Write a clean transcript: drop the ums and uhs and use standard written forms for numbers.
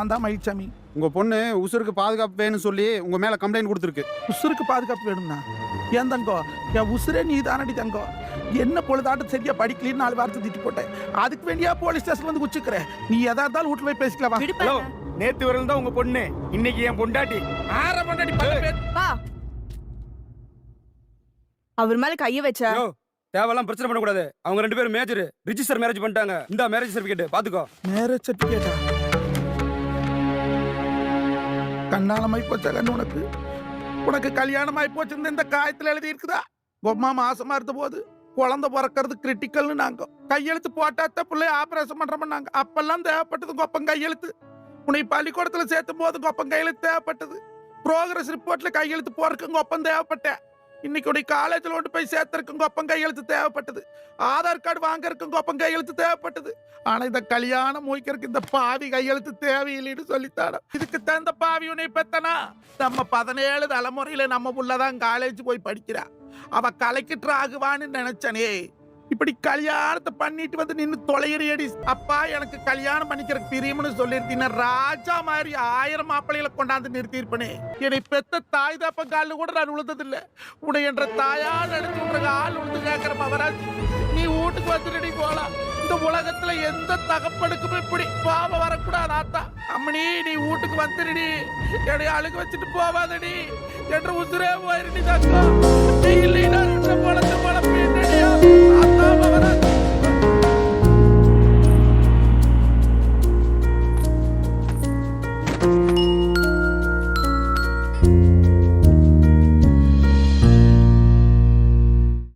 நான் தான் மயில்சாமி. உங்க பொண்ணு உசுருக்கு பாதுகாப்பு வேணும்னு சொல்லி உங்க மேல கம்ப்ளைண்ட் கொடுத்துருக்கு. உசுருக்கு பாதுகாப்பு வேணும்னா ஏன் தங்கோ? என் உசுரே நீ தானடி தங்கோ. என்ன பொழுதாட்டம் சரியா படிக்கலன்னு 4 வாரத்தை திட்டி போட்டேன். அதுக்கு வேண்டியா போலீஸ் ஸ்டேஷன் வந்து குச்சிக்கிற? நீ எதா இருந்தாலும் வீட்டுல போய் பேசிக்கலாம். ஹலோ, நேத்து வரல தான் உங்க பொண்ணு, இன்னைக்கு என் பொண்டாட்டி. ஆற பொண்டாட்டி பக்கத்துல வா. அவர் மேல கைய வச்ச தேவலாம் பிரச்சனை பண்ணக்கூடாது. அவங்க 2 பேரும் மேஜர் ரிஜிஸ்டர் மேரேஜ் பண்ணிட்டாங்க. இந்த மேரேஜ் சர்டிபிகேட் பாத்துக்கோ. மேரேஜ் சர்டிபிகேட்டா? கண்ணாலமாய் போச்சா கண்ணு உனக்கு? உனக்கு கல்யாணமாய் போச்சுன்னு இந்த காயத்துல எழுதி இருக்குதா? பொம்மா மாசமா இருந்த போது குழந்தை பிறக்கிறது கிரிட்டிக்கல்னு நாங்க கையெழுத்து போட்டாத்த பிள்ளை ஆபரேஷன் பண்றோம்னாங்க. அப்பெல்லாம் தேவைப்பட்டது கொப்பம் கையெழுத்து. உன்னை பள்ளிக்கூடத்துல சேர்த்தும் போது கொப்பம் கையெழுத்து தேவைப்பட்டது. ப்ரோக்ரஸ் ரிப்போர்ட்ல கையெழுத்து போறதுக்கு கொப்பம் தேவைப்பட்டேன். இன்னைக்கு உடைய காலேஜ்ல கொண்டு போய் சேர்த்திருக்கும் கொப்பம் கையெழுத்து தேவைப்பட்டது. ஆதார் கார்டு வாங்கறதுக்கும் கொப்பம் கையெழுத்து தேவைப்பட்டது. ஆனா இந்த கல்யாணம் முடிக்கிறதுக்கு இந்த பாவி கையெழுத்து தேவையில்லைன்னு சொல்லித்தாட. இதுக்கு தந்த பாவி உன்னை பெத்தனா? நம்ம 17 தலைமுறையில நம்ம புள்ளதான் காலேஜ் போய் படிக்கிறா. அவ கலெக்டர் ஆகுவான்னு நினைச்சனே. இப்படி கல்யாணத்தை பண்ணிட்டு வந்து நின்னு தொலையறியடி. அப்பா எனக்கு கல்யாணம் பண்ணிக்கிறதுக்கு பிரியம்னு சொல்லிருந்தீங்க. ராஜா மாதிரி 1000 மாப்பிள்ளைகளை கொண்டாந்து நிறுத்திருப்பனே. என்னை பெத்த தாய் தாப்ப காலில் கூட நான் உழுந்தது இல்ல. உன்னை என்ற தாயா நினைச்சு விடுற ஆள் உழுந்து கேட்கிற மவராஜ், நீ வீட்டுக்கு வந்துடி போலாம். இந்த உலகத்துல எந்த தகப்பனுக்கும் இப்படி பாவம் வரக்கூடாது. ஆத்தா அம்மனி, நீ வீட்டுக்கு வந்துடுடி. என்னை அழுக வச்சுட்டு போவாதடி. என்ற உசுரே போயிருடி. தக்கா இல்லைன்னா போல